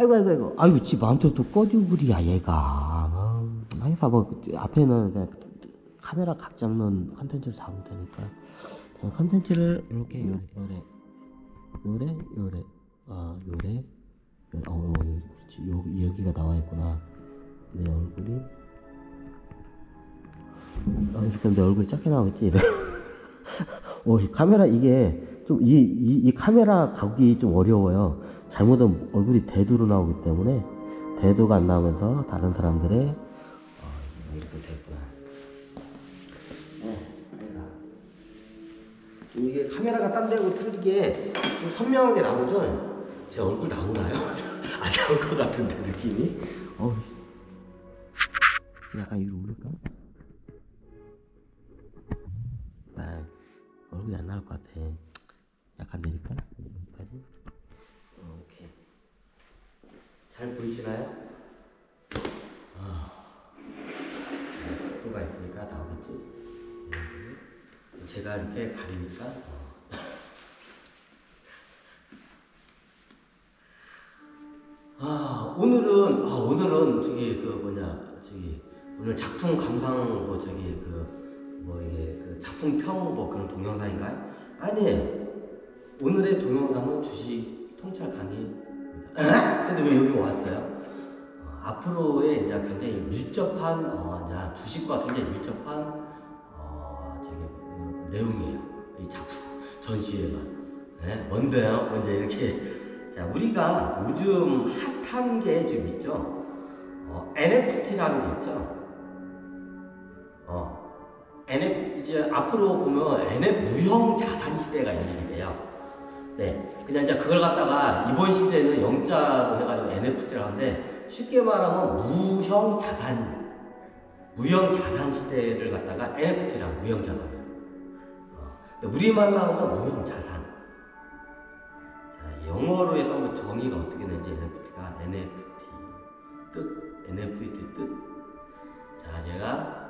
아이고 아이고 아이고 아이고 지 마음대로 또 꺼지고 그리야 얘가. 아이 봐봐 앞에는 그냥 카메라 각 잡는 컨텐츠를 잡으면 되니까 컨텐츠를 이렇게 요래 요래 요래 그렇지 여기가 나와 있구나. 내 얼굴이 이렇게 하면 내 얼굴이 작게 나오겠지 이래. 이 카메라 이게 좀 이 카메라 각이 좀 어려워요. 잘못하면 얼굴이 대두로 나오기 때문에 대두가 안 나오면서 다른 사람들의 이렇게 됐구나. 이게 카메라가 딴 데고 틀리게 좀 선명하게 나오죠? 제 얼굴 나오나요? 안 나올 것 같은데 느낌이? 약간 위로 올릴까? 얼굴이 안 나올 것 같아. 약간 내릴까? 여기까지? 오케이. 잘 보이시나요? 각도가 있으니까 나오겠지? 제가 이렇게 가리니까 오늘은 오늘 작품 감상 이게 작품평 그런 동영상인가요? 아니에요. 오늘의 동영상은 주식 통찰 강의입니다. 근데 왜 여기 왔어요? 앞으로의 이제 굉장히 밀접한 주식과 굉장히 밀접한 내용이에요. 이 작품 전시회가. 뭔데요? 먼저 이렇게 우리가 요즘 핫한 게 지금 있죠. NFT라는 게 있죠. 이제 앞으로 보면 무형 자산 시대가 열리게 돼요. 그냥 이제 그걸 갖다가 이번 시대는 영자로 해가지고 NFT라고 하는데 쉽게 말하면 무형 자산 시대를 갖다가 NFT라고 무형 자산. 우리말로 하면 무형 자산. 영어로 해서 한번 정의가 어떻게 되는지 NFT가 NFT 뜻. 제가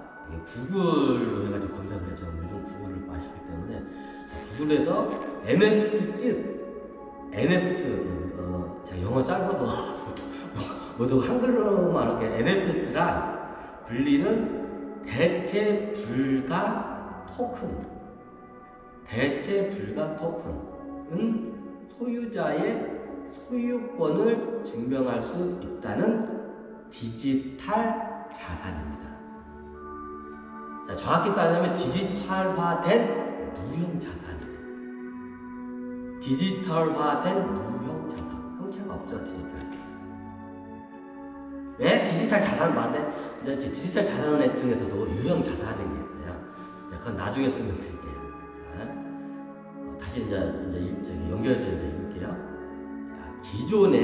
구글로 해가지고 검색을 해서 요즘 구글을 많이 하기 때문에 구글에서 NFT 뜻 제가 영어 짧아서 모두 한글로만 이렇게 NFT란 불리는 대체 불가 토큰은 소유자의 소유권을 증명할 수 있다는 디지털 자산입니다. 정확히 따지면 디지털화된 무형 자산이에요. 디지털화된 무형 자산. 형체가 없죠, 디지털. 왜 디지털 자산 말인데 이제 디지털 자산 중에서도 유형 자산이라는 게 있어요. 그건 나중에 설명드릴게요. 다시 이제 연결해서 읽을게요. 기존의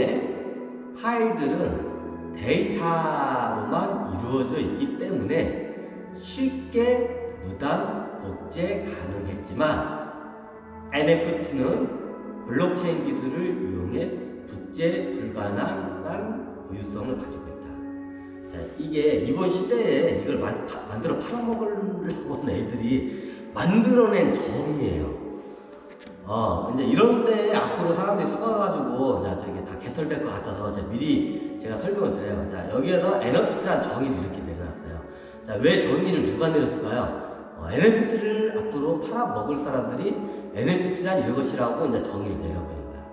파일들은 데이터로만 이루어져 있기 때문에 쉽게 무단 복제 가능했지만 NFT는 블록체인 기술을 이용해 복제 불가능한 고유성을 가지고 있다. 이게 이번 시대에 이걸 만들어 팔아먹으려고 하는 애들이 만들어낸 정의예요. 이제 이런데 앞으로 사람들이 속아가지고 다 개털될 것 같아서 미리 제가 설명을 드려요. 여기에서 NFT란 정의를 이렇게 내려놨어요. 왜 정의를 누가 내렸을까요? NFT를 앞으로 팔아먹을 사람들이 NFT란 이런 것이라고 이제 정의를 내려버린 거예요.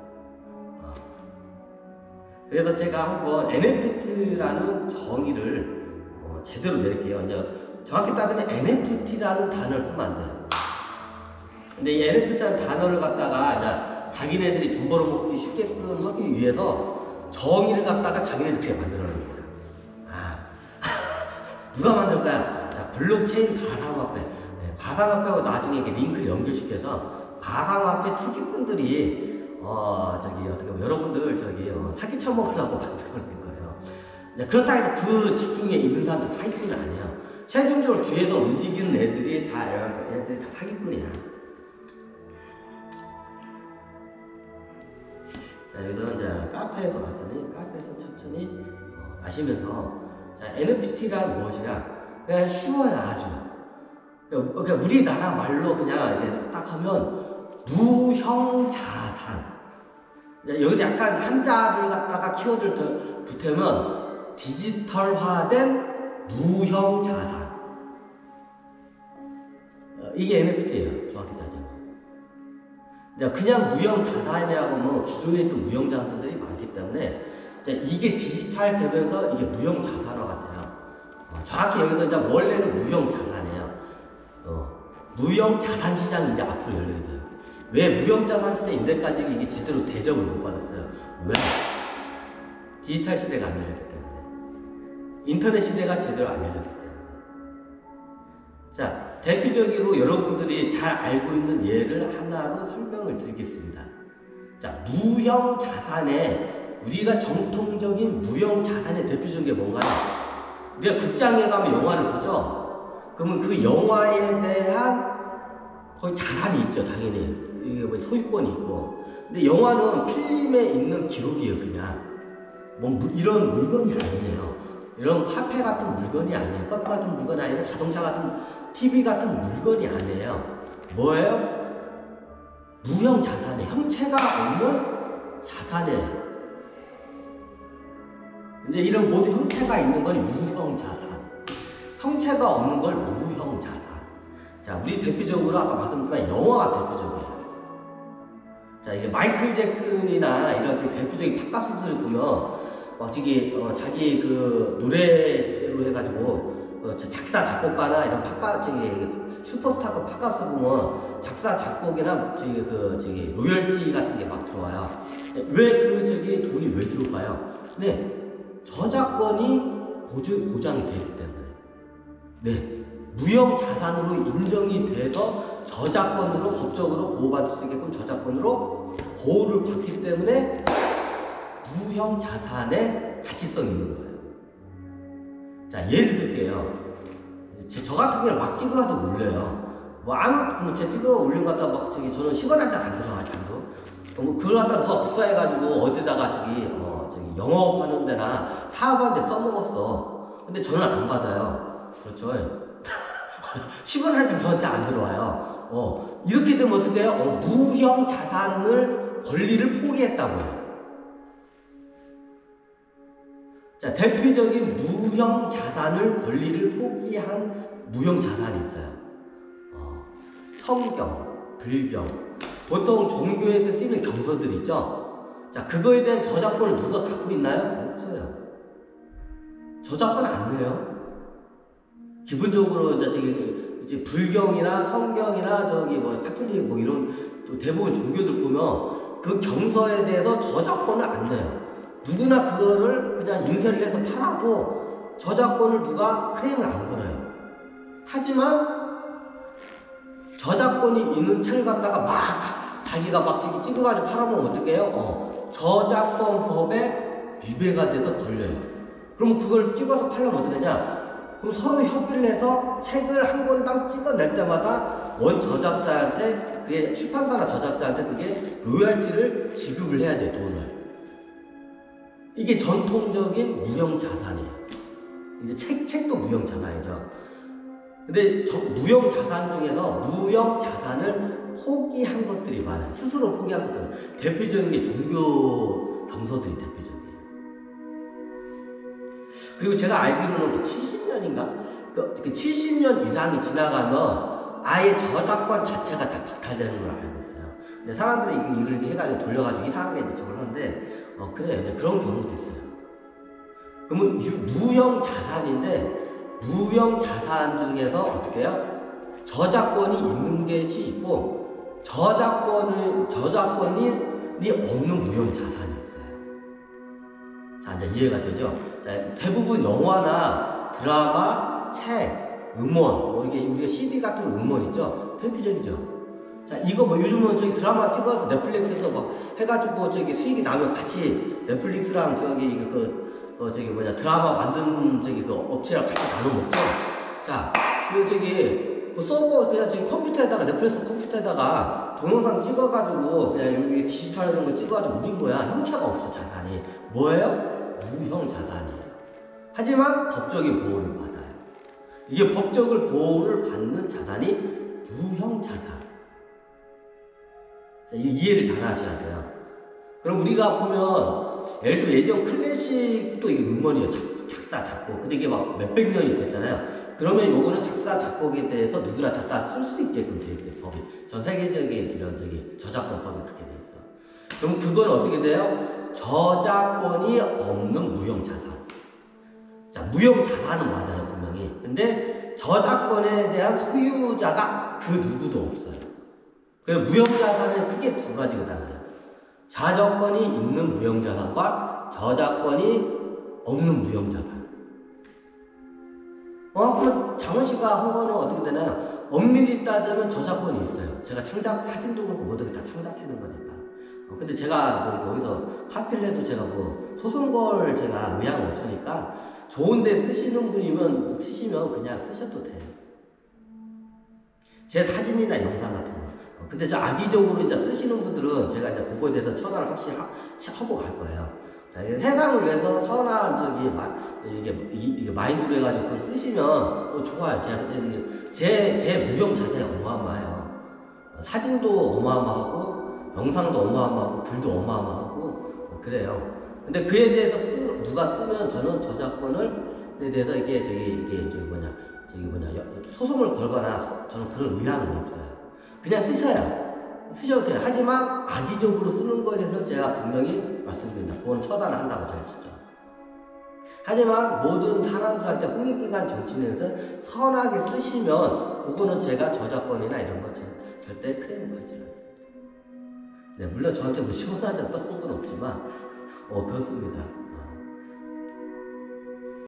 그래서 제가 한번 NFT라는 정의를 제대로 내릴게요. 이제 정확히 따지면 NFT라는 단어를 쓰면 안 돼요. 근데 이 NFT라는 단어를 갖다가 자기네들이 돈 벌어먹기 쉽게끔 하기 위해서 정의를 갖다가 자기네들이 만들어낸 거예요. 누가 만들까요? 블록체인 가상화폐. 가상화폐하고 나중에 이렇게 링크를 연결시켜서 가상화폐 투기꾼들이 어떻게 보면 여러분들 사기 쳐먹으려고 만들어낸 거예요. 그렇다고 해서 그 집중에 있는 사람들 사기꾼이 아니에요. 최종적으로 뒤에서 움직이는 애들이 다 사기꾼이야. 여기서 이제 카페에서 왔으니 카페에서 천천히 마시면서 NFT란 무엇이냐? 그냥 쉬워요, 아주. 그러니까 우리나라 말로 그냥 이렇게 딱 하면 무형 자산. 여기 약간 한자를 갖다가 키워드를 더 붙으면 디지털화된 무형 자산. 이게 NFT예요. 정확히 따지면. 그냥 무형 자산이라고 하면 기존에 있던 무형 자산들이 많기 때문에 이게 디지털 되면서 이게 무형 자산화가 돼요. 정확히 여기서 이제 원래는 무형 자산이에요. 무형 자산 시장이 이제 앞으로 열려야 돼요. 왜 무형 자산 시대 인데까지 이게 제대로 대접을 못 받았어요? 왜? 디지털 시대가 안 열렸기 때문에. 인터넷 시대가 제대로 안 열렸기 때문에. 자, 대표적으로 여러분들이 잘 알고 있는 예를 하나로 설명을 드리겠습니다. 자, 무형 자산에 우리가 정통적인 무형 자산의 대표적인 게 뭔가요? 우리가 극장에 가면 영화를 보죠? 그러면 그 영화에 대한 거의 자산이 있죠, 당연히. 이게 뭐 소유권이 있고. 근데 영화는 필름에 있는 기록이에요, 그냥. 이런 물건이 아니에요. 이런 카페 같은 물건이 아니에요. 컵 같은 물건이 아니라 자동차 같은, TV 같은 물건이 아니에요. 뭐예요? 무형 자산이에요. 형체가 없는 자산이에요. 이제 이런 모든 형체가 있는 건 유형 자산. 형체가 없는 걸 무형 자산. 자, 우리 대표적으로 아까 말씀드린 영화가 대표적이에요. 자, 이게 마이클 잭슨이나 이런 대표적인 팝가수들을 보면 자기 그 노래로 해가지고 작사 작곡가나 이런 슈퍼스타급 팝가수 보면 작사 작곡이나 로열티 같은 게 막 들어와요. 왜 돈이 왜 들어가요? 네, 저작권이 보장이 되기 때문에. 네, 무형 자산으로 인정이 돼서 저작권으로 법적으로 보호받을 수 있게끔 저작권으로 보호를 받기 때문에 무형 자산의 가치성이 있는 거예요. 자, 예를 들게요. 저 같은 경우는 막 찍어가지고 올려요. 제 찍어 올린 거 갖다 저는 10원 한 장 안 들어가요, 단도. 그걸 갖다 누가 복사해가지고 어디다가 영업하는 데나 사업하는 데 써먹었어. 근데 저는 안 받아요. 그렇죠. 10원 한 장 저한테 안 들어와요. 이렇게 되면 어떻게 해요? 무형 자산을 권리를 포기했다고요. 자, 대표적인 무형 자산을 권리를 포기한 무형 자산이 있어요. 성경, 불경, 보통 종교에서 쓰이는 경서들 있죠? 자, 그거에 대한 저작권을 누가 갖고 있나요? 없어요. 저작권 안 내요. 기본적으로 이제 불경이나 성경이나 카톨릭 이런 대부분 종교들 보면 그 경서에 대해서 저작권을 안 내요. 누구나 그거를 그냥 인쇄를 해서 팔아도 저작권을 누가 크레임을 안 걸어요. 하지만 저작권이 있는 책을 갖다가 자기가 찍어가지고 팔아보면 어떻게 해요? 저작권법에 위배가 돼서 걸려요. 그럼 그걸 찍어서 팔려면 어떻게 되냐? 그럼 서로 협의를 해서 책을 한 권당 찍어낼 때마다 원 저작자한테, 그게 출판사나 저작자한테 그게 로열티를 지급을 해야 돼, 돈을. 이게 전통적인 무형 자산이에요. 이제 책도 무형 자산이죠. 근데 무형 자산 중에서 무형 자산을 포기한 것들이 많아요. 스스로 포기한 것들. 대표적인 게 종교 경서들이 대표적이에요. 그리고 제가 알기로는 70년인가? 그 70년 이상이 지나가면 아예 저작권 자체가 다 박탈되는 걸 알고 있어요. 근데 사람들이 이걸 이렇게 해가지고 돌려가지고 이상하게 이제 저걸 하는데, 그래. 이제 그런 경우도 있어요. 그러면 무형 자산인데, 무형 자산 중에서 어떻게 해요? 저작권이 있는 것이 있고, 저작권이 없는 무형 자산이 있어요. 자, 이제 이해가 되죠? 자, 대부분 영화나 드라마, 책, 음원, 이게 우리가 CD 같은 음원 있죠? 대표적이죠? 자, 이거 요즘은 드라마 찍어서 넷플릭스에서 해가지고 수익이 나면 같이 넷플릭스랑 드라마 만든 업체랑 같이 나눠 먹죠? 자, 서버 그냥 컴퓨터에다가, 넷플릭스 컴퓨터에다가 동영상 찍어가지고 그냥 여기 디지털화된 거 찍어가지고 올린 거야. 형체가 없어, 자산이. 뭐예요? 무형 자산이에요. 하지만 법적인 보호를 받아요. 이게 법적인 보호를 받는 자산이 무형 자산. 자, 이해를 잘 하셔야 돼요. 그럼 우리가 보면 예를 들어 예전 클래식도 이게 음원이에요. 작사, 작곡. 근데 이게 막 몇백 년이 됐잖아요. 그러면 요거는 작사, 작곡에 대해서 누구나 다 쓸 수 있게끔 돼 있어요. 법이. 전 세계적인 이런 저작권법이 그렇게 돼 있어. 그럼 그건 어떻게 돼요? 저작권이 없는 무형자산. 자, 무형자산은 맞아요, 분명히. 근데 저작권에 대한 소유자가 그 누구도 없어요. 그래서 무형자산은 크게 두 가지가 달라요. 자정권이 있는 무형자산과 저작권이 없는 무형자산. 그럼 장원 씨가 한 거는 어떻게 되나요? 엄밀히 따지면 저작권이 있어요. 제가 사진도 그렇고 모든 게 다 창작하는 거니까. 근데 제가 뭐 여기서 카피를 해도 제가 뭐 소송 걸 제가 의향은 없으니까 좋은데 쓰시는 분이면 쓰시면 그냥 쓰셔도 돼요. 제 사진이나 영상 같은 거. 근데 저 악의적으로 이제 쓰시는 분들은 제가 이제 그거에 대해서 처단을 확실히 하고 갈 거예요. 자, 세상을 위해서 선한 이게 마인드로 해가지고 그걸 쓰시면 좋아요. 제 무형 자산이 어마어마해요. 사진도 어마어마하고 영상도 어마어마하고 글도 어마어마하고 그래요. 근데 그에 대해서 누가 쓰면 저는 저작권에 대해서 이게 소송을 걸거나 저는 그런 의향은 없어요. 그냥 쓰셔도 돼요. 하지만 악의적으로 쓰는 거에 대해서 제가 분명히 말씀드립니다. 그거는 처단을 한다고 제가 진짜. 하지만 모든 사람들한테 홍익기관 정치인에서 선하게 쓰시면 그거는 제가 저작권이나 이런 거 절대 크레임을 걸지 않습니다. 네, 물론 저한테 뭐 시원한 적 떠는 건 없지만 그렇습니다.